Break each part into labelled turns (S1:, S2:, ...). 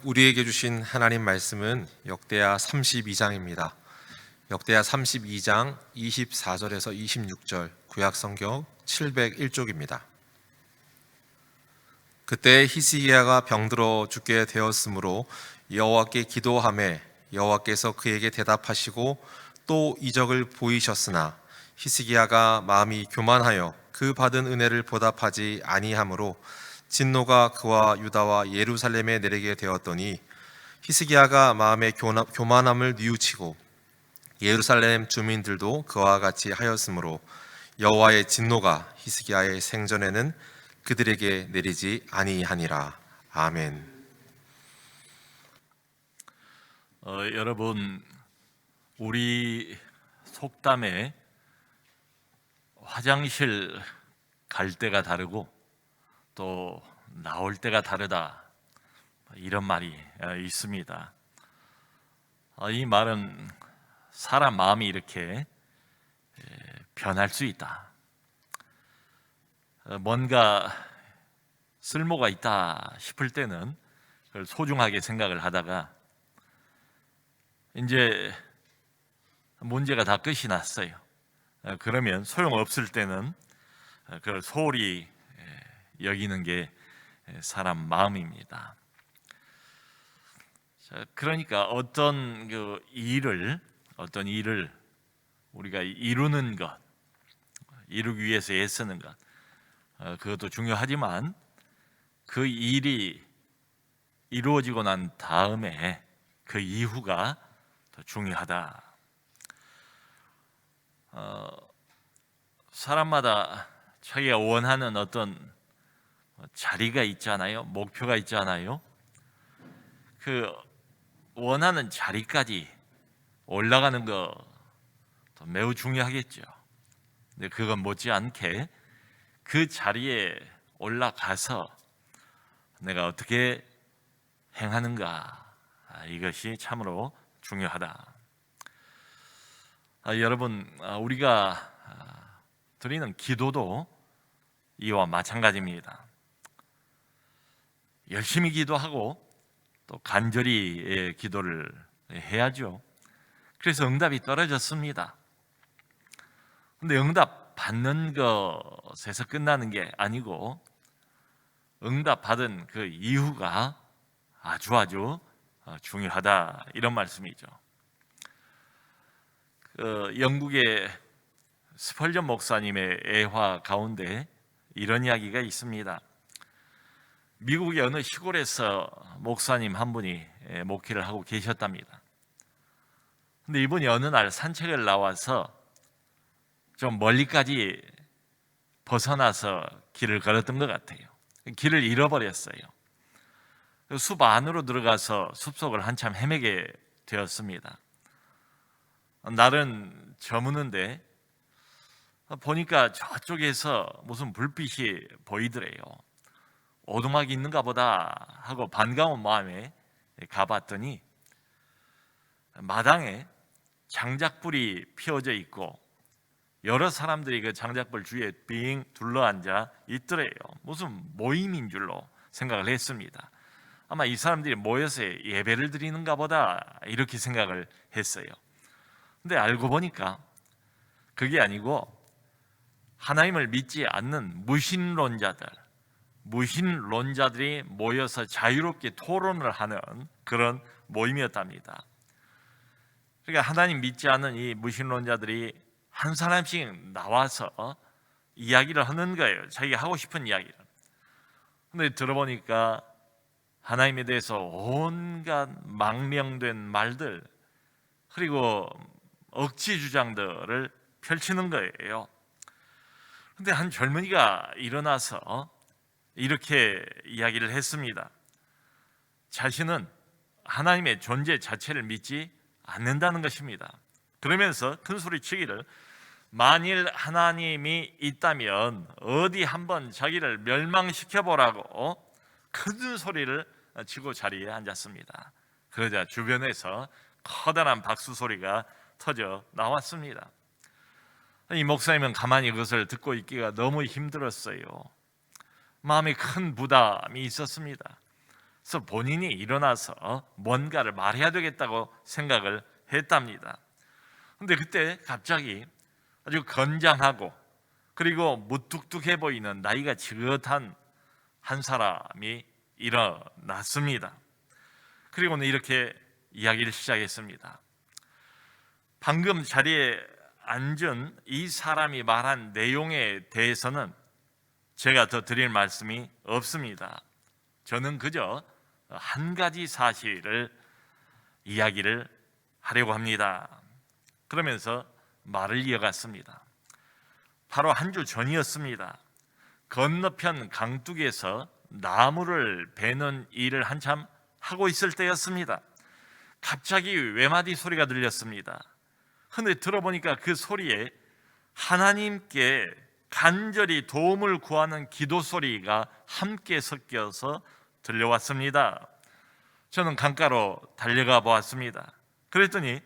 S1: 우리에게 주신 하나님 말씀은 역대하 32장입니다. 역대하 32장 24절에서 26절, 구약성경 701쪽입니다. 그때 히스기야가 병들어 죽게 되었으므로 여호와께 기도하매 여호와께서 그에게 대답하시고 또 이적을 보이셨으나 히스기야가 마음이 교만하여 그 받은 은혜를 보답하지 아니하므로 진노가 그와 유다와 예루살렘에 내리게 되었더니 히스기야가 마음의 교만함을 뉘우치고 예루살렘 주민들도 그와 같이 하였으므로 여호와의 진노가 히스기야의 생전에는 그들에게 내리지 아니하니라. 아멘.
S2: 여러분, 우리 속담에 화장실 갈 때가 다르고 또 나올 때가 다르다, 이런 말이 있습니다. 이 말은 사람 마음이 이렇게 변할 수 있다, 뭔가 쓸모가 있다 싶을 때는 그걸 소중하게 생각을 하다가 이제 문제가 다 끝이 났어요. 그러면 소용없을 때는 그걸 소홀히 여기는 게 사람 마음입니다. 그러니까 어떤 일을 우리가 이루는 것, 이루기 위해서 애쓰는 것, 그것도 중요하지만 그 일이 이루어지고 난 다음에 그 이후가 더 중요하다. 사람마다 자기가 원하는 어떤 자리가 있잖아요. 목표가 있잖아요. 그 원하는 자리까지 올라가는 거 매우 중요하겠죠. 근데 그건 못지않게 그 자리에 올라가서 내가 어떻게 행하는가, 이것이 참으로 중요하다. 여러분, 우리가 드리는 기도도 이와 마찬가지입니다. 열심히 기도하고 또 간절히 기도를 해야죠. 그래서 응답이 떨어졌습니다. 근데 응답 받는 것에서 끝나는 게 아니고 응답 받은 그 이후가 아주 중요하다, 이런 말씀이죠. 영국의 스펄전 목사님의 애화 가운데 이런 이야기가 있습니다. 미국의 어느 시골에서 목사님 한 분이 목회를 하고 계셨답니다. 근데 이분이 어느 날 산책을 나와서 좀 멀리까지 벗어나서 길을 걸었던 것 같아요. 길을 잃어버렸어요. 숲 안으로 들어가서 숲속을 한참 헤매게 되었습니다. 날은 저무는데 보니까 저쪽에서 무슨 불빛이 보이더래요. 오두막이 있는가 보다 하고 반가운 마음에 가봤더니 마당에 장작불이 피어져 있고 여러 사람들이 그 장작불 주위에 빙 둘러앉아 있더래요. 무슨 모임인 줄로 생각을 했습니다. 아마 이 사람들이 모여서 예배를 드리는가 보다, 이렇게 생각을 했어요. 근데 알고 보니까 그게 아니고 하나님을 믿지 않는 무신론자들이 모여서 자유롭게 토론을 하는 그런 모임이었답니다. 그러니까 하나님 믿지 않는 이 무신론자들이 한 사람씩 나와서 이야기를 하는 거예요. 자기가 하고 싶은 이야기를. 근데 들어보니까 하나님에 대해서 온갖 망명된 말들, 그리고 억지 주장들을 펼치는 거예요. 근데 한 젊은이가 일어나서 이렇게 이야기를 했습니다. 자신은 하나님의 존재 자체를 믿지 않는다는 것입니다. 그러면서 큰 소리 치기를, 만일 하나님이 있다면 어디 한번 자기를 멸망시켜보라고 큰 소리를 치고 자리에 앉았습니다. 그러자 주변에서 커다란 박수 소리가 터져 나왔습니다. 이 목사님은 가만히 그것을 듣고 있기가 너무 힘들었어요. 마음에 큰 부담이 있었습니다. 그래서 본인이 일어나서 뭔가를 말해야 되겠다고 생각을 했답니다. 근데 그때 갑자기 아주 건장하고 그리고 무뚝뚝해 보이는 나이가 지긋한 한 사람이 일어났습니다. 그리고는 이렇게 이야기를 시작했습니다. 방금 자리에 앉은 이 사람이 말한 내용에 대해서는 제가 더 드릴 말씀이 없습니다. 저는 그저 한 가지 사실을 이야기를 하려고 합니다. 그러면서 말을 이어갔습니다. 바로 한 주 전이었습니다. 건너편 강둑에서 나무를 베는 일을 한참 하고 있을 때였습니다. 갑자기 외마디 소리가 들렸습니다. 근데 들어보니까 그 소리에 하나님께 간절히 도움을 구하는 기도 소리가 함께 섞여서 들려왔습니다. 저는 강가로 달려가 보았습니다. 그랬더니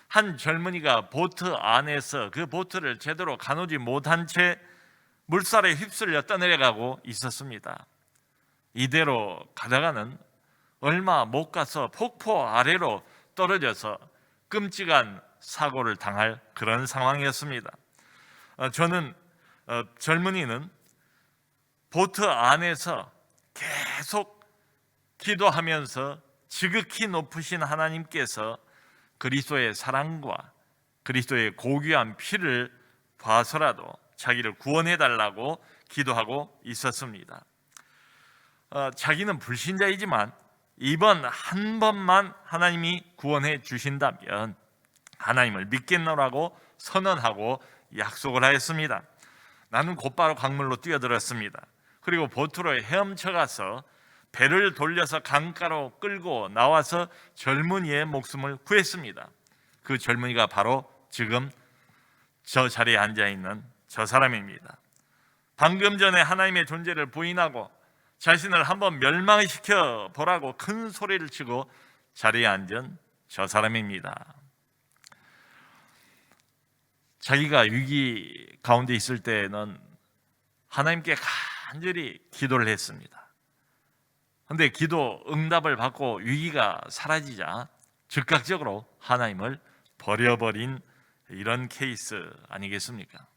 S2: 한 젊은이가 보트 안에서 그 보트를 제대로 가누지 못한 채 물살에 휩쓸려 떠내려가고 있었습니다. 이대로 가다가는 얼마 못 가서 폭포 아래로 떨어져서 끔찍한 사고를 당할 그런 상황이었습니다. 저는 젊은이는 보트 안에서 계속 기도하면서 지극히 높으신 하나님께서 그리스도의 사랑과 그리스도의 고귀한 피를 봐서라도 자기를 구원해달라고 기도하고 있었습니다. 자기는 불신자이지만 이번 한 번만 하나님이 구원해 주신다면 하나님을 믿겠노라고 선언하고 약속을 하였습니다. 나는 곧바로 강물로 뛰어들었습니다. 그리고 보트로 헤엄쳐가서 배를 돌려서 강가로 끌고 나와서 젊은이의 목숨을 구했습니다. 그 젊은이가 바로 지금 저 자리에 앉아있는 저 사람입니다. 방금 전에 하나님의 존재를 부인하고 자신을 한번 멸망시켜 보라고 큰 소리를 치고 자리에 앉은 저 사람입니다. 자기가 위기 가운데 있을 때는 하나님께 간절히 기도를 했습니다. 그런데 기도 응답을 받고 위기가 사라지자 즉각적으로 하나님을 버려버린 이런 케이스 아니겠습니까?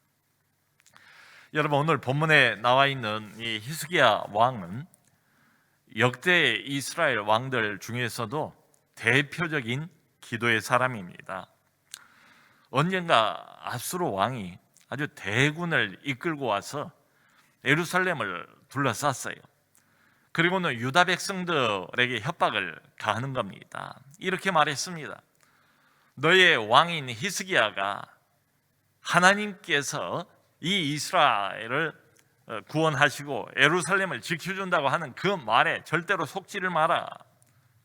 S2: 여러분, 오늘 본문에 나와 있는 이 히스기야 왕은 역대 이스라엘 왕들 중에서도 대표적인 기도의 사람입니다. 언젠가 아수르 왕이 아주 대군을 이끌고 와서 예루살렘을 둘러쌌어요. 그리고는 유다 백성들에게 협박을 가하는 겁니다. 이렇게 말했습니다. 너의 왕인 히스기야가 하나님께서 이 이스라엘을 구원하시고 예루살렘을 지켜준다고 하는 그 말에 절대로 속지를 마라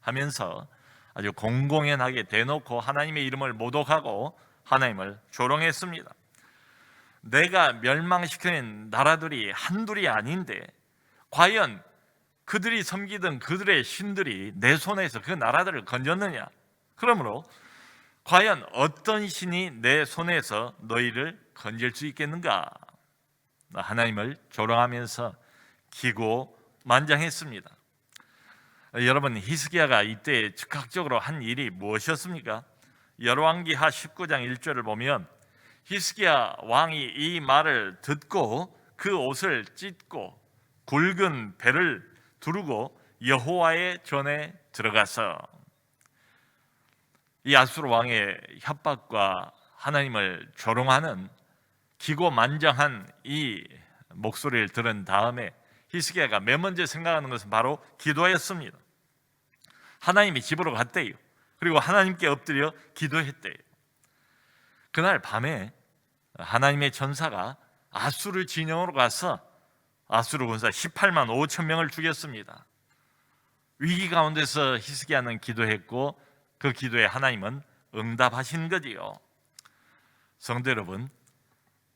S2: 하면서 아주 공공연하게 대놓고 하나님의 이름을 모독하고 하나님을 조롱했습니다. 내가 멸망시킨 나라들이 한둘이 아닌데 과연 그들이 섬기던 그들의 신들이 내 손에서 그 나라들을 건졌느냐? 그러므로 과연 어떤 신이 내 손에서 너희를 건질 수 있겠는가? 하나님을 조롱하면서 기고만장했습니다. 여러분, 히스기야가 이때 즉각적으로 한 일이 무엇이었습니까? 열왕기하 19장 1절을 보면 히스기야 왕이 이 말을 듣고 그 옷을 찢고 굵은 배를 두르고 여호와의 전에 들어가서 이 아수르 왕의 협박과 하나님을 조롱하는 기고만장한 이 목소리를 들은 다음에 히스기야가 맨 먼저 생각하는 것은 바로 기도였습니다. 하나님이 집으로 갔대요. 그리고 하나님께 엎드려 기도했대요. 그날 밤에 하나님의 전사가 아수르 진영으로 가서 아수르 군사 18만 5천 명을 죽였습니다. 위기 가운데서 히스기야는 기도했고 그 기도에 하나님은 응답하신 거지요. 성도 여러분,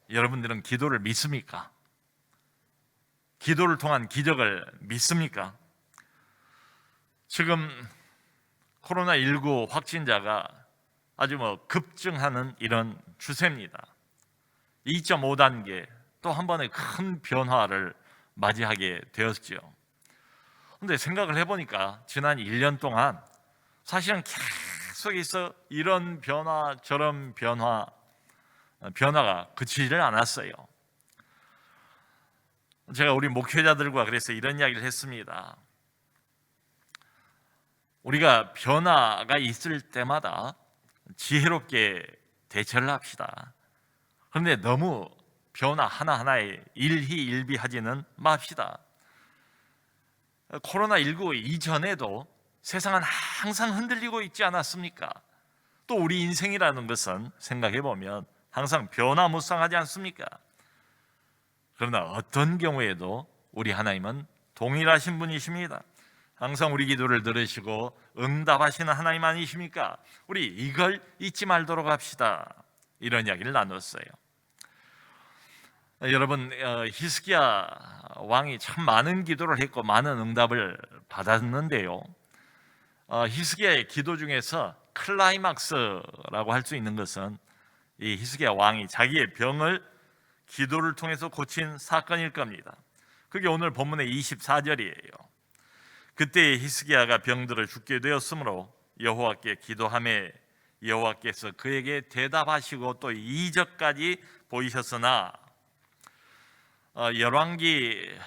S2: 여러분들은 기도를 믿습니까? 기도를 통한 기적을 믿습니까? 지금 코로나19 확진자가 아주 급증하는 이런 추세입니다. 2.5단계 또 한 번의 큰 변화를 맞이하게 되었죠. 근데 생각을 해보니까 지난 1년 동안 사실은 계속해서 이런 변화 저런 변화가 그치지를 않았어요. 제가 우리 목회자들과 그래서 이런 이야기를 했습니다. 우리가 변화가 있을 때마다 지혜롭게 대처를 합시다. 그런데 너무 변화 하나하나에 일희일비하지는 맙시다. 코로나19 이전에도 세상은 항상 흔들리고 있지 않았습니까? 또 우리 인생이라는 것은 생각해보면 항상 변화무쌍하지 않습니까? 그러나 어떤 경우에도 우리 하나님은 동일하신 분이십니다. 항상 우리 기도를 들으시고 응답하시는 하나님 아니십니까? 우리 이걸 잊지 말도록 합시다. 이런 이야기를 나눴어요. 여러분, 히스기야 왕이 참 많은 기도를 했고 많은 응답을 받았는데요. 히스기야의 기도 중에서 클라이막스라고 할 수 있는 것은 이 히스기야 왕이 자기의 병을 기도를 통해서 고친 사건일 겁니다. 그게 오늘 본문의 24절이에요. 그때 히스기야가 병들어 죽게 되었으므로 여호와께 기도하매 여호와께서 그에게 대답하시고 또 이적까지 보이셨으나 열왕기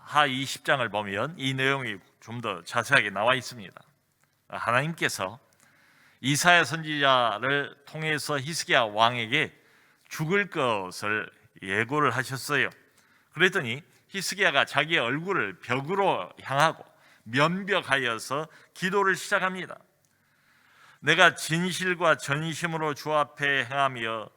S2: 하 20장을 보면 이 내용이 좀 더 자세하게 나와 있습니다. 하나님께서 이사야 선지자를 통해서 히스기야 왕에게 죽을 것을 예고를 하셨어요. 그랬더니 히스기야가 자기의 얼굴을 벽으로 향하고 면벽하여서 기도를 시작합니다. 내가 진실과 전심으로 주 앞에 행하며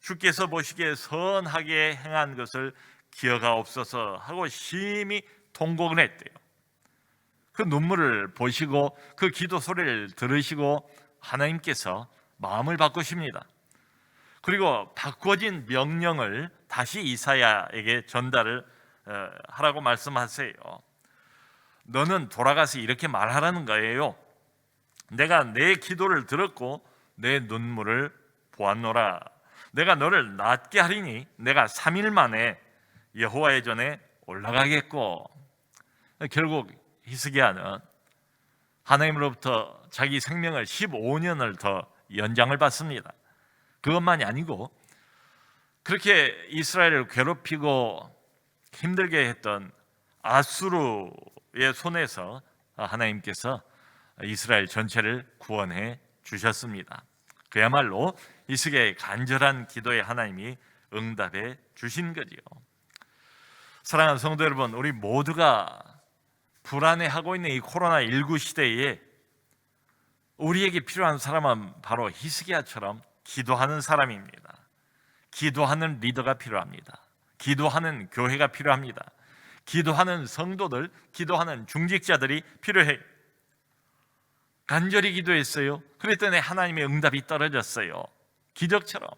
S2: 주께서 보시기에 선하게 행한 것을 기억하옵소서 하고 심히 통곡을 했대요. 그 눈물을 보시고 그 기도 소리를 들으시고 하나님께서 마음을 바꾸십니다. 그리고 바꿔진 명령을 다시 이사야에게 전달을 하라고 말씀하세요. 너는 돌아가서 이렇게 말하라는 거예요. 내가 내 기도를 들었고 내 눈물을 보았노라. 내가 너를 낫게 하리니 내가 3일 만에 여호와의 전에 올라가겠고. 결국 히스기야는 하나님으로부터 자기 생명을 15년을 더 연장을 받습니다. 그것만이 아니고 그렇게 이스라엘을 괴롭히고 힘들게 했던 아수르의 손에서 하나님께서 이스라엘 전체를 구원해 주셨습니다. 그야말로 히스기야의 간절한 기도에 하나님이 응답해 주신 거지요. 사랑하는 성도 여러분, 우리 모두가 불안해하고 있는 이 코로나19 시대에 우리에게 필요한 사람은 바로 히스기야처럼 기도하는 사람입니다. 기도하는 리더가 필요합니다. 기도하는 교회가 필요합니다. 기도하는 성도들, 기도하는 중직자들이 필요해요. 간절히 기도했어요. 그랬더니 하나님의 응답이 떨어졌어요. 기적처럼.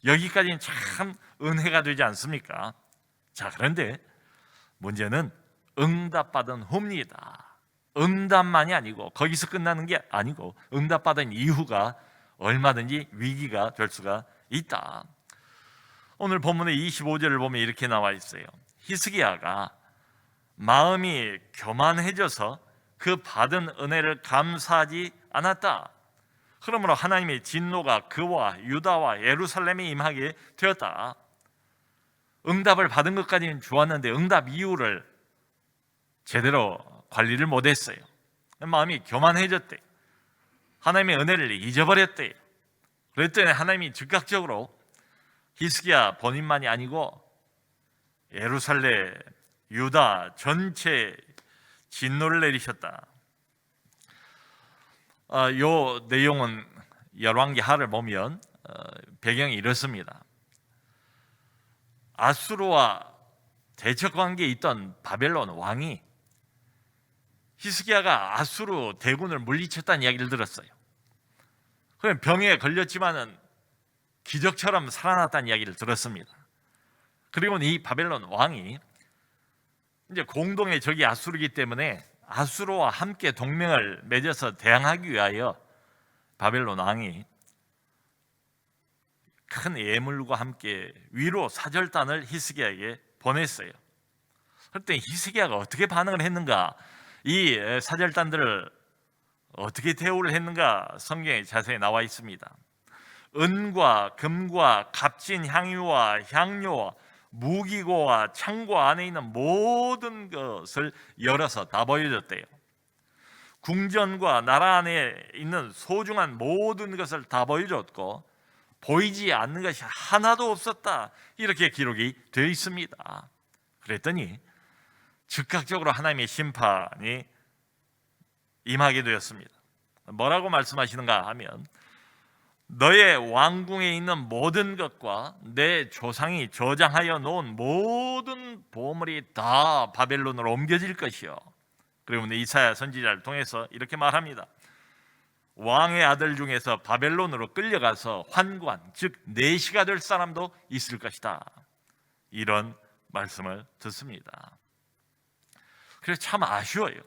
S2: 여기까지는 참 은혜가 되지 않습니까? 자, 그런데 문제는 응답받은 후입니다. 응답만이 아니고 거기서 끝나는 게 아니고 응답받은 이후가 얼마든지 위기가 될 수가 있다. 오늘 본문의 25절을 보면 이렇게 나와 있어요. 히스기야가 마음이 교만해져서 그 받은 은혜를 감사하지 않았다. 그러므로 하나님의 진노가 그와 유다와 예루살렘에 임하게 되었다. 응답을 받은 것까지는 좋았는데 응답 이후를 제대로 관리를 못했어요. 마음이 교만해졌대. 하나님의 은혜를 잊어버렸대. 그랬더니 하나님이 즉각적으로 히스기야 본인만이 아니고 예루살렘, 유다 전체 진노를 내리셨다. 요 내용은 열왕기 하를 보면 배경이 이렇습니다. 아수르와 대척 관계에 있던 바벨론 왕이 히스기야가 아수르 대군을 물리쳤다는 이야기를 들었어요. 그럼 병에 걸렸지만은 기적처럼 살아났다는 이야기를 들었습니다. 그리고는 이 바벨론 왕이 이제 공동의 적이 아수르이기 때문에 아수르와 함께 동맹을 맺어서 대항하기 위하여 바벨론 왕이 큰 예물과 함께 위로 사절단을 히스기야에게 보냈어요. 그때 히스기야가 어떻게 반응을 했는가, 이 사절단들을 어떻게 대우를 했는가 성경에 자세히 나와 있습니다. 은과 금과 값진 향유와 향료와 무기고와 창고 안에 있는 모든 것을 열어서 다 보여줬대요. 궁전과 나라 안에 있는 소중한 모든 것을 다 보여줬고 보이지 않는 것이 하나도 없었다, 이렇게 기록이 되어 있습니다. 그랬더니 즉각적으로 하나님의 심판이 임하게 되었습니다. 뭐라고 말씀하시는가 하면, 너의 왕궁에 있는 모든 것과 내 조상이 저장하여 놓은 모든 보물이 다 바벨론으로 옮겨질 것이요. 그리고 이사야 선지자를 통해서 이렇게 말합니다. 왕의 아들 중에서 바벨론으로 끌려가서 환관, 즉 내시가 될 사람도 있을 것이다, 이런 말씀을 듣습니다. 그래서 참 아쉬워요.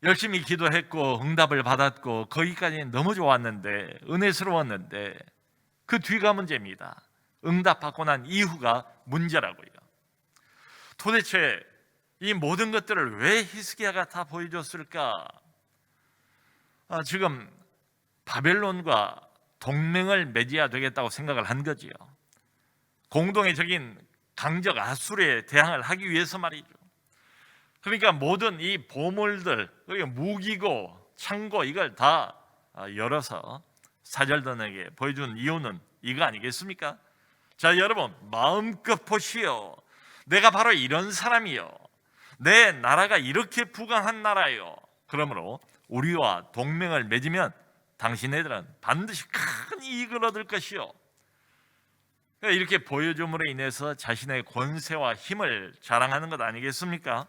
S2: 열심히 기도했고 응답을 받았고 거기까지는 너무 좋았는데, 은혜스러웠는데 그 뒤가 문제입니다. 응답받고 난 이후가 문제라고요. 도대체 이 모든 것들을 왜 히스기야가 다 보여줬을까? 지금 바벨론과 동맹을 맺어야 되겠다고 생각을 한 거지요. 공동의 적인 강적 아수르에 대항을 하기 위해서 말이죠. 그러니까 모든 이 보물들, 무기고 창고, 이걸 다 열어서 사절단에게 보여준 이유는 이거 아니겠습니까? 자, 여러분 마음껏 보시오. 내가 바로 이런 사람이요, 내 나라가 이렇게 부강한 나라요. 그러므로 우리와 동맹을 맺으면 당신네들은 반드시 큰 이익을 얻을 것이요. 이렇게 보여줌으로 인해서 자신의 권세와 힘을 자랑하는 것 아니겠습니까?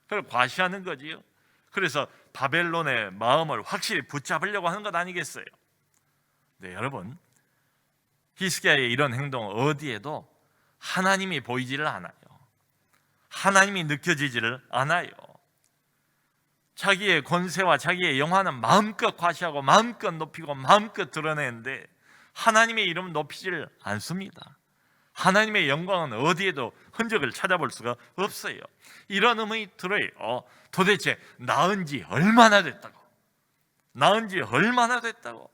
S2: 그걸 과시하는 거지요. 그래서 바벨론의 마음을 확실히 붙잡으려고 하는 것 아니겠어요? 네, 여러분, 히스기야의 이런 행동은 어디에도 하나님이 보이지를 않아요. 하나님이 느껴지지를 않아요. 자기의 권세와 자기의 영화는 마음껏 과시하고 마음껏 높이고 마음껏 드러내는데 하나님의 이름은 높이지를 않습니다. 하나님의 영광은 어디에도 흔적을 찾아볼 수가 없어요. 이런 의문이 들어요. 도대체 낳은 지 얼마나 됐다고? 낳은 지 얼마나 됐다고?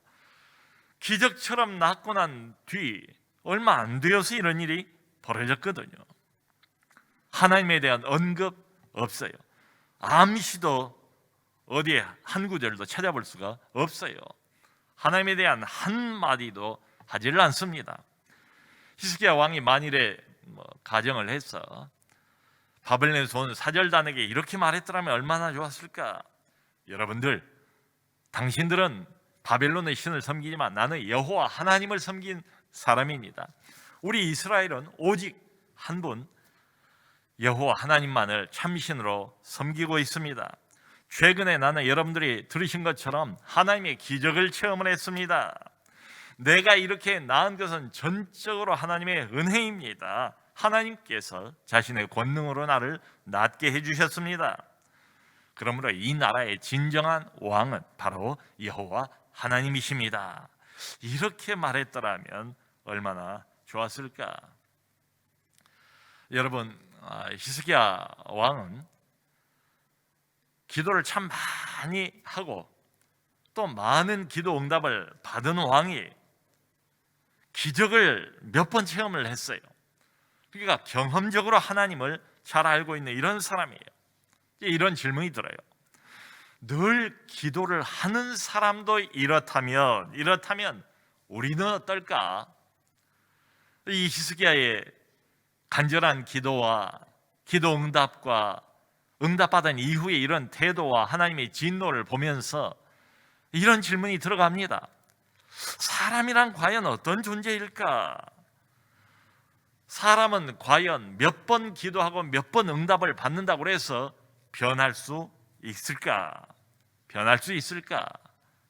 S2: 기적처럼 낳고 난 뒤 얼마 안 되어서 이런 일이 벌어졌거든요. 하나님에 대한 언급 없어요. 암시도 어디에 한 구절도 찾아볼 수가 없어요. 하나님에 대한 한마디도 하지를 않습니다. 히스기야 왕이 만일에 가정을 해서 바벨론에서 온 사절단에게 이렇게 말했더라면 얼마나 좋았을까? 여러분들, 당신들은 바벨론의 신을 섬기지만 나는 여호와 하나님을 섬긴 사람입니다. 우리 이스라엘은 오직 한 분 여호와 하나님만을 참신으로 섬기고 있습니다. 최근에 나는 여러분들이 들으신 것처럼 하나님의 기적을 체험을 했습니다. 내가 이렇게 낳은 것은 전적으로 하나님의 은혜입니다. 하나님께서 자신의 권능으로 나를 낳게 해주셨습니다. 그러므로 이 나라의 진정한 왕은 바로 여호와 하나님이십니다. 이렇게 말했더라면 얼마나 좋았을까? 여러분, 히스기야 왕은 기도를 참 많이 하고 또 많은 기도 응답을 받은 왕이 기적을 몇 번 체험을 했어요. 그러니까 경험적으로 하나님을 잘 알고 있는 이런 사람이에요. 이런 질문이 들어요. 늘 기도를 하는 사람도 이렇다면 우리는 어떨까? 이 히스기야의 간절한 기도와 기도 응답과 응답받은 이후에 이런 태도와 하나님의 진노를 보면서 이런 질문이 들어갑니다. 사람이란 과연 어떤 존재일까? 사람은 과연 몇 번 기도하고 몇 번 응답을 받는다고 해서 변할 수 있을까? 변할 수 있을까?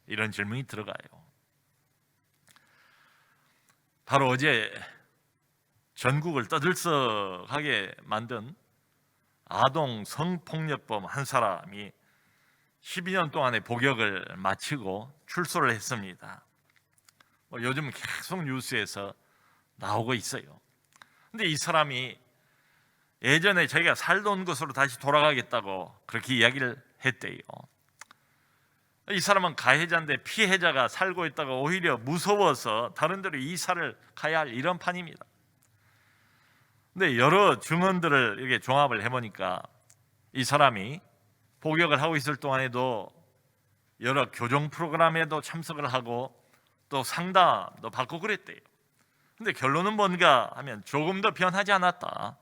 S2: 이런 질문이 들어가요. 바로 어제 전국을 떠들썩하게 만든 아동 성폭력범 한 사람이 12년 동안의 복역을 마치고 출소를 했습니다. 요즘 계속 뉴스에서 나오고 있어요. 근데 이 사람이 예전에 자기가 살던 곳으로 다시 돌아가겠다고 그렇게 이야기를 했대요. 이 사람은 가해자인데 피해자가 살고 있다가 오히려 무서워서 다른 데로 이사를 가야 할 이런 판입니다. 근데 여러 증언들을 이렇게 종합을 해보니까 이 사람이 복역을 하고 있을 동안에도 여러 교정 프로그램에도 참석을 하고 또 상담도 받고 그랬대요. 근데 결론은 뭔가 하면 조금 더 변하지 않았다.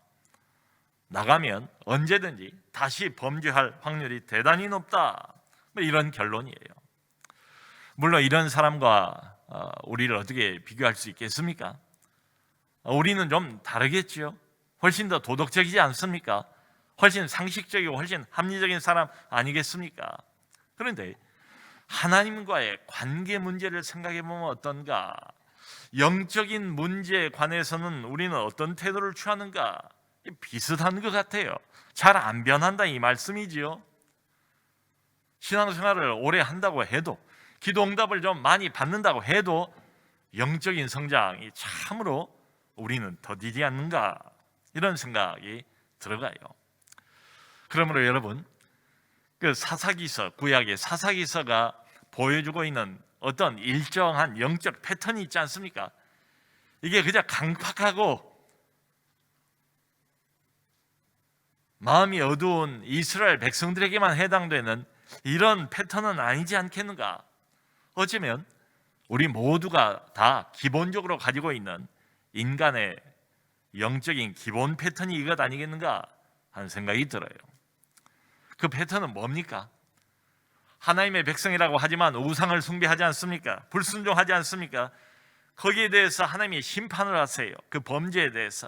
S2: 나가면 언제든지 다시 범죄할 확률이 대단히 높다. 뭐 이런 결론이에요. 물론 이런 사람과 우리를 어떻게 비교할 수 있겠습니까? 우리는 좀 다르겠지요. 훨씬 더 도덕적이지 않습니까? 훨씬 상식적이고 훨씬 합리적인 사람 아니겠습니까? 그런데 하나님과의 관계 문제를 생각해 보면 어떤가? 영적인 문제에 관해서는 우리는 어떤 태도를 취하는가? 비슷한 것 같아요. 잘 안 변한다 이 말씀이지요. 신앙생활을 오래 한다고 해도, 기도 응답을 좀 많이 받는다고 해도 영적인 성장이 참으로 우리는 더디지 않는가? 이런 생각이 들어가요. 그러므로 여러분, 그 사사기서, 구약의 사사기서가 보여주고 있는 어떤 일정한 영적 패턴이 있지 않습니까? 이게 그냥 강팍하고 마음이 어두운 이스라엘 백성들에게만 해당되는 이런 패턴은 아니지 않겠는가? 어쩌면 우리 모두가 다 기본적으로 가지고 있는 인간의 영적인 기본 패턴이 이것 아니겠는가 하는 생각이 들어요. 그 패턴은 뭡니까? 하나님의 백성이라고 하지만 우상을 숭배하지 않습니까? 불순종하지 않습니까? 거기에 대해서 하나님이 심판을 하세요. 그 범죄에 대해서.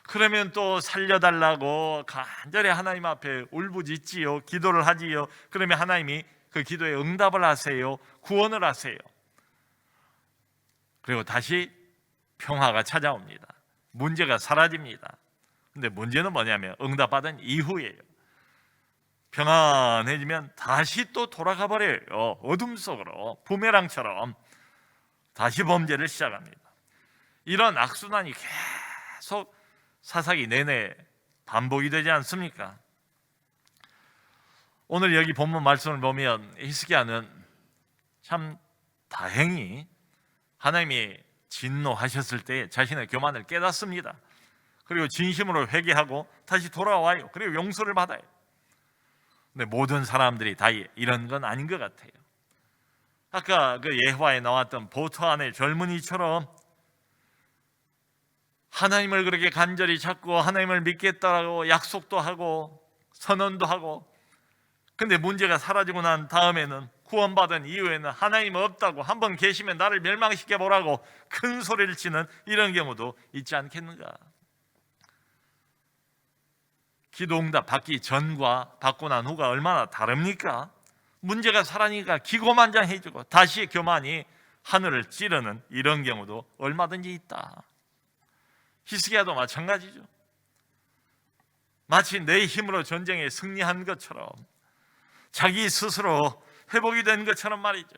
S2: 그러면 또 살려달라고 간절히 하나님 앞에 울부짖지요. 기도를 하지요. 그러면 하나님이 그 기도에 응답을 하세요. 구원을 하세요. 그리고 다시 평화가 찾아옵니다. 문제가 사라집니다. 근데 문제는 뭐냐면 응답받은 이후예요. 평안해지면 다시 또 돌아가 버려요. 어둠 속으로 부메랑처럼 다시 범죄를 시작합니다. 이런 악순환이 계속 사사기 내내 반복이 되지 않습니까? 오늘 여기 본문 말씀을 보면 히스기야는 참 다행히 하나님이 진노하셨을 때 자신의 교만을 깨닫습니다. 그리고 진심으로 회개하고 다시 돌아와요. 그리고 용서를 받아요. 근데 모든 사람들이 다 이런 건 아닌 것 같아요. 아까 그 예화에 나왔던 보트안의 젊은이처럼 하나님을 그렇게 간절히 찾고 하나님을 믿겠다고 약속도 하고 선언도 하고, 근데 문제가 사라지고 난 다음에는, 구원받은 이후에는 하나님 없다고, 한번 계시면 나를 멸망시켜 보라고 큰 소리를 치는 이런 경우도 있지 않겠는가? 기도 응답 받기 전과 받고 난 후가 얼마나 다릅니까? 문제가 사라지니까 기고만장해지고 다시 교만이 하늘을 찌르는 이런 경우도 얼마든지 있다. 히스기야도 마찬가지죠. 마치 내 힘으로 전쟁에 승리한 것처럼, 자기 스스로 회복이 된 것처럼 말이죠.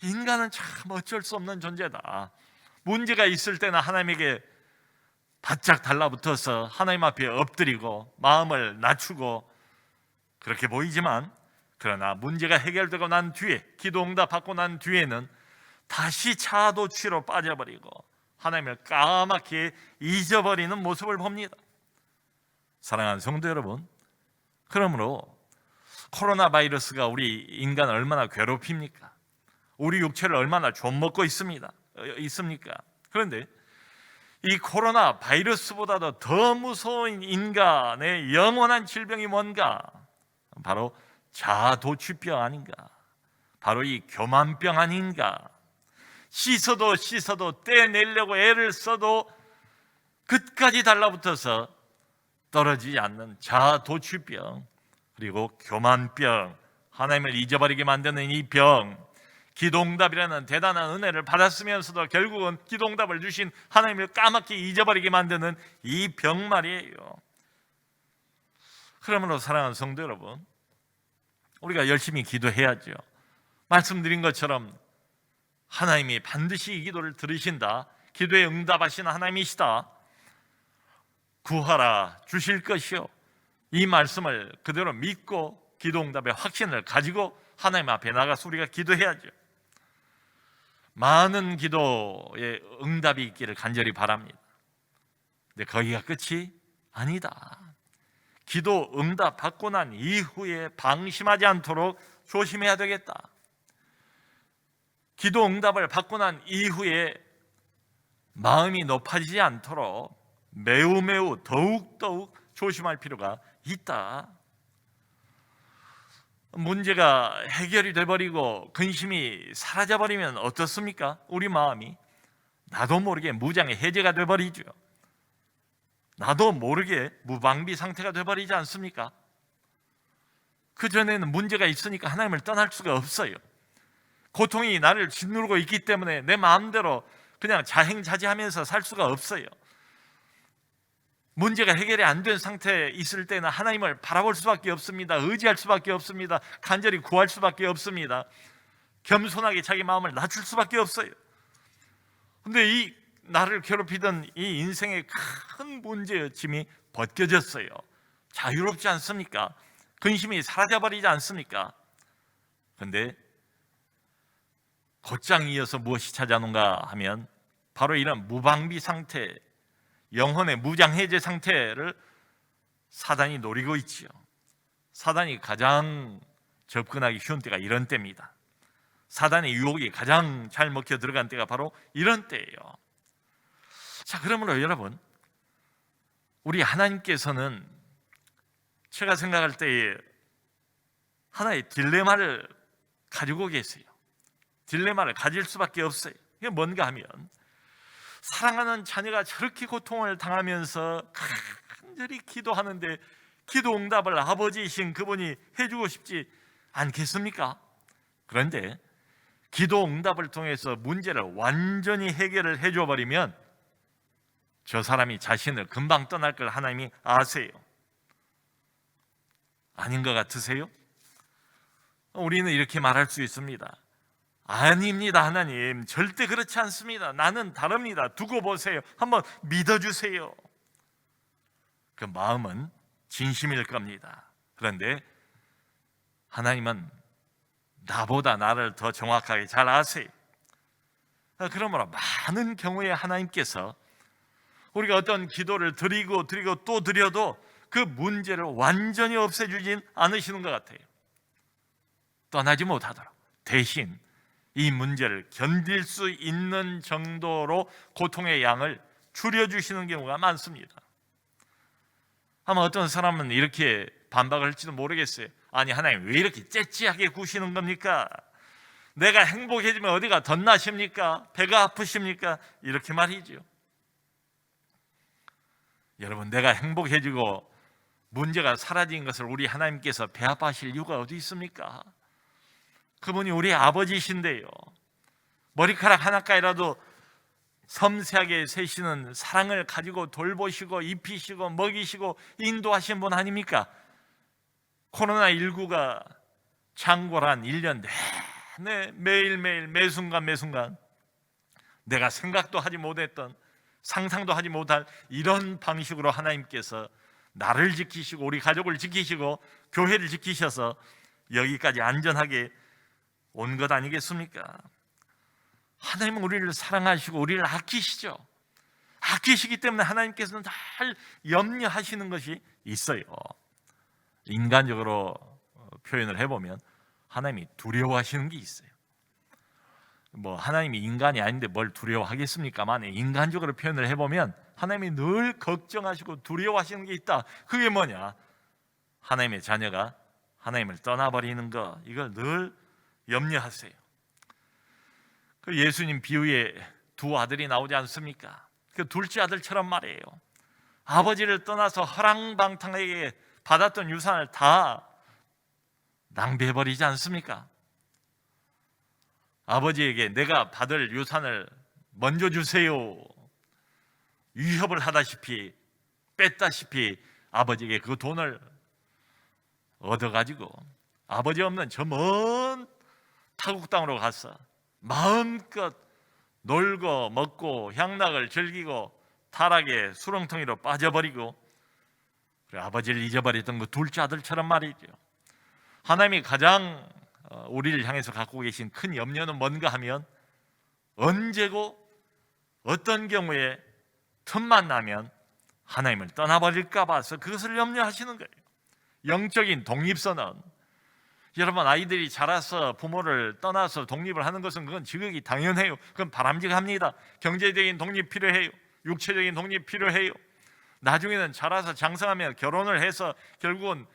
S2: 인간은 참 어쩔 수 없는 존재다. 문제가 있을 때는 하나님에게 바짝 달라붙어서 하나님 앞에 엎드리고 마음을 낮추고 그렇게 보이지만, 그러나 문제가 해결되고 난 뒤에, 기도 응답 받고 난 뒤에는 다시 자아도취로 빠져버리고 하나님을 까맣게 잊어버리는 모습을 봅니다. 사랑하는 성도 여러분, 그러므로 코로나 바이러스가 우리 인간을 얼마나 괴롭힙니까? 우리 육체를 얼마나 좀먹고 있습니까? 그런데 이 코로나 바이러스보다도 더 무서운 인간의 영원한 질병이 뭔가? 바로 자아도취병 아닌가? 바로 이 교만병 아닌가? 씻어도 떼내려고 애를 써도 끝까지 달라붙어서 떨어지지 않는 자아도취병, 그리고 교만병, 하나님을 잊어버리게 만드는 이 병, 기도응답이라는 대단한 은혜를 받았으면서도 결국은 기도응답을 주신 하나님을 까맣게 잊어버리게 만드는 이 병 말이에요. 그러므로 사랑하는 성도 여러분, 우리가 열심히 기도해야죠. 말씀드린 것처럼 하나님이 반드시 이 기도를 들으신다, 기도에 응답하시는 하나님이시다. 구하라 주실 것이요. 이 말씀을 그대로 믿고 기도응답의 확신을 가지고 하나님 앞에 나가서 우리가 기도해야죠. 많은 기도에 응답이 있기를 간절히 바랍니다. 근데 거기가 끝이 아니다. 기도 응답 받고 난 이후에 방심하지 않도록 조심해야 되겠다. 기도 응답을 받고 난 이후에 마음이 높아지지 않도록 매우 더욱 조심할 필요가 있다. 문제가 해결이 돼버리고 근심이 사라져버리면 어떻습니까? 우리 마음이 나도 모르게 무장의 해제가 돼버리죠. 나도 모르게 무방비 상태가 돼버리지 않습니까? 그전에는 문제가 있으니까 하나님을 떠날 수가 없어요. 고통이 나를 짓누르고 있기 때문에 내 마음대로 그냥 자행자제하면서 살 수가 없어요. 문제가 해결이 안 된 상태에 있을 때는 하나님을 바라볼 수밖에 없습니다. 의지할 수밖에 없습니다. 간절히 구할 수밖에 없습니다. 겸손하게 자기 마음을 낮출 수밖에 없어요. 근데 이 나를 괴롭히던 이 인생의 큰 문제의 짐이 벗겨졌어요. 자유롭지 않습니까? 근심이 사라져버리지 않습니까? 그런데 곧장 이어서 무엇이 찾아오는가 하면 바로 이런 무방비 상태, 영혼의 무장해제 상태를 사단이 노리고 있지요. 사단이 가장 접근하기 쉬운 때가 이런 때입니다. 사단의 유혹이 가장 잘 먹혀 들어간 때가 바로 이런 때예요. 자, 그러므로 여러분, 우리 하나님께서는 제가 생각할 때에 하나의 딜레마를 가지고 계세요. 딜레마를 가질 수밖에 없어요. 이게 뭔가 하면 사랑하는 자녀가 저렇게 고통을 당하면서 간절히 기도하는데 기도 응답을 아버지이신 그분이 해주고 싶지 않겠습니까? 그런데 기도 응답을 통해서 문제를 완전히 해결을 해줘버리면 저 사람이 자신을 금방 떠날 걸 하나님이 아세요. 아닌 것 같으세요? 우리는 이렇게 말할 수 있습니다. 아닙니다, 하나님. 절대 그렇지 않습니다. 나는 다릅니다. 두고 보세요. 한번 믿어주세요. 그 마음은 진심일 겁니다. 그런데 하나님은 나보다 나를 더 정확하게 잘 아세요. 그러므로 많은 경우에 하나님께서 우리가 어떤 기도를 드리고 또 드려도 그 문제를 완전히 없애주진 않으시는 것 같아요. 떠나지 못하도록 대신 이 문제를 견딜 수 있는 정도로 고통의 양을 줄여주시는 경우가 많습니다. 아마 어떤 사람은 이렇게 반박을 할지도 모르겠어요. 아니, 하나님 왜 이렇게 째찌하게 구시는 겁니까? 내가 행복해지면 어디가 덧나십니까? 배가 아프십니까? 이렇게 말이죠. 여러분, 내가 행복해지고 문제가 사라진 것을 우리 하나님께서 배 아파하실 이유가 어디 있습니까? 그분이 우리 아버지이신데요, 머리카락 하나까지라도 섬세하게 세시는 사랑을 가지고 돌보시고 입히시고 먹이시고 인도하신 분 아닙니까? 코로나19가 창궐한 1년 내내 매일매일 매순간 내가 생각도 하지 못했던, 상상도 하지 못할 이런 방식으로 하나님께서 나를 지키시고 우리 가족을 지키시고 교회를 지키셔서 여기까지 안전하게 온 것 아니겠습니까? 하나님은 우리를 사랑하시고 우리를 아끼시죠. 아끼시기 때문에 하나님께서는 잘 염려하시는 것이 있어요. 인간적으로 표현을 해보면 하나님이 두려워하시는 게 있어요. 뭐 하나님이 인간이 아닌데 뭘 두려워하겠습니까만, 인간적으로 표현을 해보면 하나님이 늘 걱정하시고 두려워하시는 게 있다. 그게 뭐냐? 하나님의 자녀가 하나님을 떠나버리는 것, 이걸 늘 염려하세요. 그 예수님 비유에 두 아들이 나오지 않습니까? 그 둘째 아들처럼 말이에요. 아버지를 떠나서 허랑방탕하게 받았던 유산을 다 낭비해버리지 않습니까? 아버지에게 내가 받을 유산을 먼저 주세요, 위협을 하다시피 뺐다시피 아버지에게 그 돈을 얻어가지고 아버지 없는 저 먼 타국 땅으로 가서 마음껏 놀고 먹고 향락을 즐기고 타락의 수렁텅이로 빠져버리고 아버지를 잊어버렸던 그 둘째 아들처럼 말이죠. 하나님이 가장 우리를 향해서 갖고 계신 큰 염려는 뭔가 하면 언제고 어떤 경우에 틈만 나면 하나님을 떠나버릴까 봐서 그것을 염려하시는 거예요. 영적인 독립선언. 여러분, 아이들이 자라서 부모를 떠나서 독립을 하는 것은 그건 지극히 당연해요. 그건 바람직합니다. 경제적인 독립 필요해요. 육체적인 독립 필요해요. 나중에는 자라서 장성하면 결혼을 해서 결국은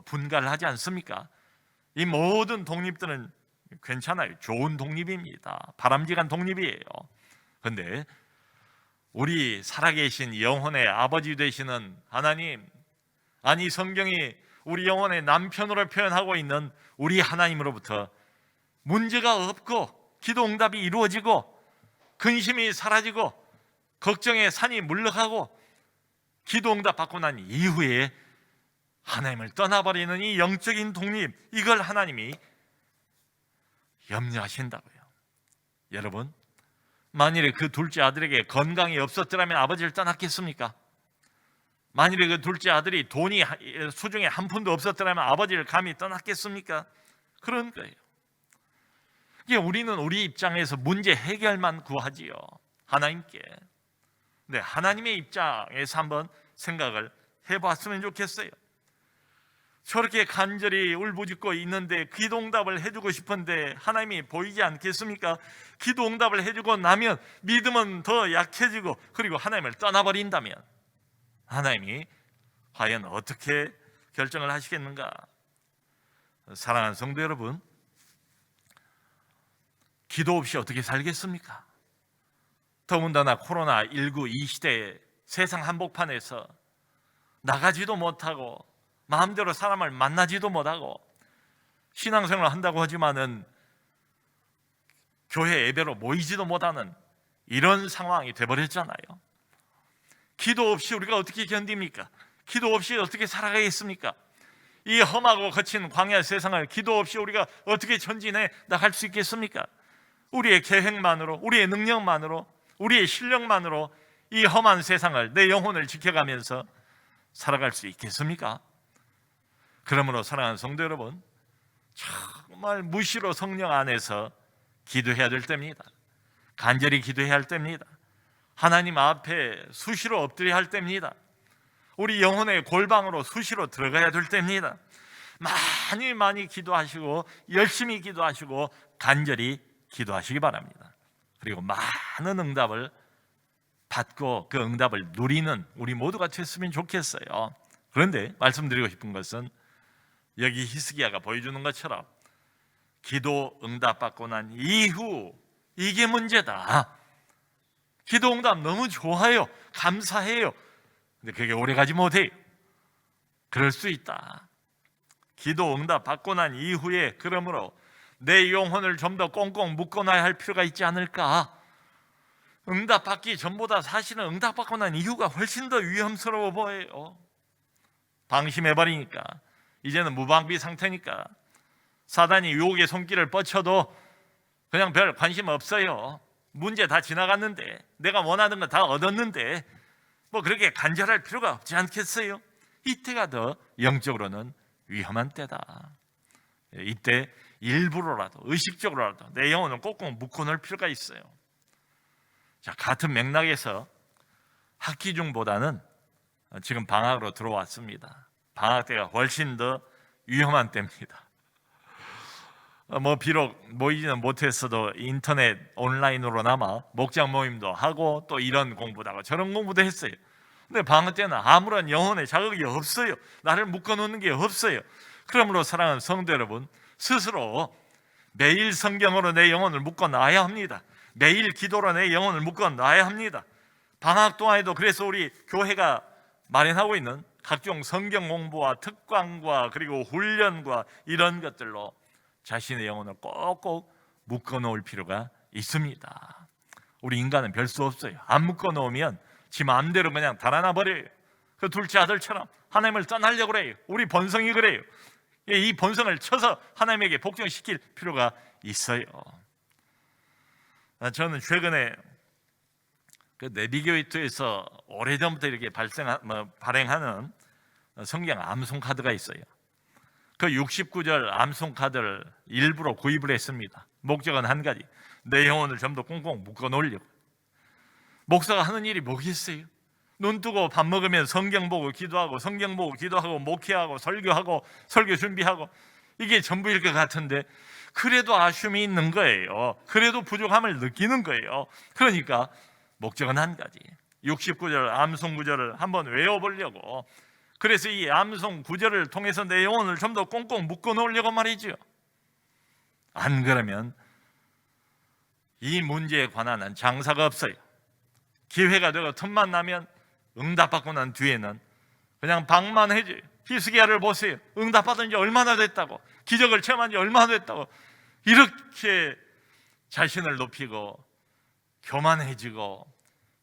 S2: 분가를 하지 않습니까? 이 모든 독립들은 괜찮아요. 좋은 독립입니다. 바람직한 독립이에요. 그런데 우리 살아계신 영혼의 아버지 되시는 하나님, 아니 성경이 우리 영혼의 남편으로 표현하고 있는 우리 하나님으로부터 문제가 없고 기도 응답이 이루어지고 근심이 사라지고 걱정의 산이 물러가고 기도 응답 받고 난 이후에 하나님을 떠나버리는 이 영적인 독립, 이걸 하나님이 염려하신다고요. 여러분, 만일에 그 둘째 아들에게 건강이 없었더라면 아버지를 떠났겠습니까? 만일에 그 둘째 아들이 돈이 수중에 한 푼도 없었더라면 아버지를 감히 떠났겠습니까? 그런 거예요. 우리는 우리 입장에서 문제 해결만 구하지요, 하나님께. 네, 하나님의 입장에서 한번 생각을 해봤으면 좋겠어요. 저렇게 간절히 울부짖고 있는데 기도응답을 해주고 싶은데 하나님이 보이지 않겠습니까? 기도응답을 해주고 나면 믿음은 더 약해지고 그리고 하나님을 떠나버린다면 하나님이 과연 어떻게 결정을 하시겠는가? 사랑하는 성도 여러분, 기도 없이 어떻게 살겠습니까? 더군다나 코로나19 이 시대에 세상 한복판에서 나가지도 못하고 마음대로 사람을 만나지도 못하고 신앙생활을 한다고 하지만은 교회 예배로 모이지도 못하는 이런 상황이 돼버렸잖아요. 기도 없이 우리가 어떻게 견딥니까? 기도 없이 어떻게 살아가겠습니까? 이 험하고 거친 광야 세상을 기도 없이 우리가 어떻게 전진해 나갈 수 있겠습니까? 우리의 계획만으로, 우리의 능력만으로, 우리의 실력만으로 이 험한 세상을, 내 영혼을 지켜가면서 살아갈 수 있겠습니까? 그러므로 사랑하는 성도 여러분, 정말 무시로 성령 안에서 기도해야 될 때입니다. 간절히 기도해야 할 때입니다. 하나님 앞에 수시로 엎드려야 할 때입니다. 우리 영혼의 골방으로 수시로 들어가야 될 때입니다. 많이 기도하시고 열심히 기도하시고 간절히 기도하시기 바랍니다. 그리고 많은 응답을 받고 그 응답을 누리는 우리 모두가 됐으면 좋겠어요. 그런데 말씀드리고 싶은 것은 여기 히스기야가 보여주는 것처럼 기도 응답 받고 난 이후 이게 문제다. 기도 응답 너무 좋아요, 감사해요. 근데 그게 오래가지 못해요. 그럴 수 있다. 기도 응답 받고 난 이후에 그러므로 내 영혼을 좀 더 꽁꽁 묶어놔야 할 필요가 있지 않을까? 응답 받기 전보다 사실은 응답 받고 난 이후가 훨씬 더 위험스러워 보여요. 방심해버리니까, 이제는 무방비 상태니까 사단이 유혹의 손길을 뻗쳐도 그냥 별 관심 없어요. 문제 다 지나갔는데, 내가 원하는 거 다 얻었는데 뭐 그렇게 간절할 필요가 없지 않겠어요? 이때가 더 영적으로는 위험한 때다. 이때 일부러라도, 의식적으로라도 내 영혼을 꼭꼭 묶어놓을 필요가 있어요. 자, 같은 맥락에서 학기 중보다는 지금 방학으로 들어왔습니다. 방학 때가 훨씬 더 위험한 때입니다. 비록 모이지는 못했어도 인터넷 온라인으로나마 목장 모임도 하고 또 이런 공부도 하고 저런 공부도 했어요. 근데 방학 때는 아무런 영혼의 자극이 없어요. 나를 묶어놓는 게 없어요. 그러므로 사랑하는 성도 여러분, 스스로 매일 성경으로 내 영혼을 묶어놔야 합니다. 매일 기도로 내 영혼을 묶어놔야 합니다. 방학 동안에도 그래서 우리 교회가 마련하고 있는 각종 성경 공부와 특강과 그리고 훈련과 이런 것들로 자신의 영혼을 꼭꼭 묶어놓을 필요가 있습니다. 우리 인간은 별 수 없어요. 안 묶어놓으면 지 마음대로 그냥 달아나 버려요. 그 둘째 아들처럼 하나님을 떠나려고 그래요. 우리 본성이 그래요. 이 본성을 쳐서 하나님에게 복종시킬 필요가 있어요. 저는 최근에 그 내비게이터에서 오래전부터 이렇게 발행하는 성경 암송 카드가 있어요. 그 69절 암송 카드를 일부러 구입을 했습니다. 목적은 한 가지, 내 영혼을 좀 더 꽁꽁 묶어 놓으려고. 목사가 하는 일이 뭐겠어요? 눈 뜨고 밥 먹으면 성경 보고 기도하고, 성경 보고 기도하고, 목회하고, 설교하고, 설교 준비하고, 이게 전부일 것 같은데 그래도 아쉬움이 있는 거예요. 그래도 부족함을 느끼는 거예요. 그러니까 목적은 한 가지, 69절 암송 구절을 한번 외워보려고. 그래서 이 암송 구절을 통해서 내 영혼을 좀 더 꽁꽁 묶어 놓으려고 말이죠. 안 그러면 이 문제에 관한 장사가 없어요. 기회가 되고 틈만 나면 응답받고 난 뒤에는 그냥 방만해져요. 히스기야를 보세요. 응답받은 지 얼마나 됐다고, 기적을 체험한 지 얼마나 됐다고 이렇게 자신을 높이고 교만해지고,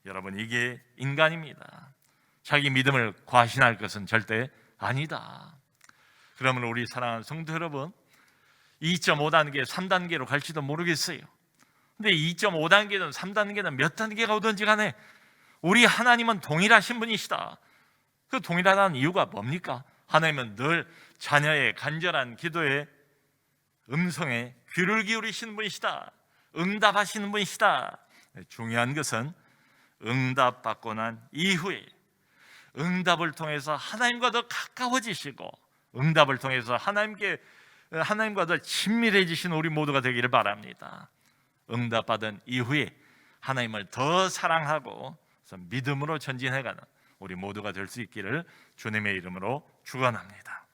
S2: 여러분 이게 인간입니다. 자기 믿음을 과신할 것은 절대 아니다. 그러면 우리 사랑하는 성도 여러분, 2.5단계, 3단계로 갈지도 모르겠어요. 근데 2.5단계든 3단계든 몇 단계가 오든지 간에 우리 하나님은 동일하신 분이시다. 그 동일하다는 이유가 뭡니까? 하나님은 늘 자녀의 간절한 기도에, 음성에 귀를 기울이시는 분이시다. 응답하시는 분이시다. 중요한 것은 응답받고 난 이후에 응답을 통해서 하나님과 더 가까워지시고, 응답을 통해서 하나님과 더 친밀해지신 우리 모두가 되기를 바랍니다. 응답받은 이후에 하나님을 더 사랑하고 믿음으로 전진해가는 우리 모두가 될 수 있기를 주님의 이름으로 축원합니다.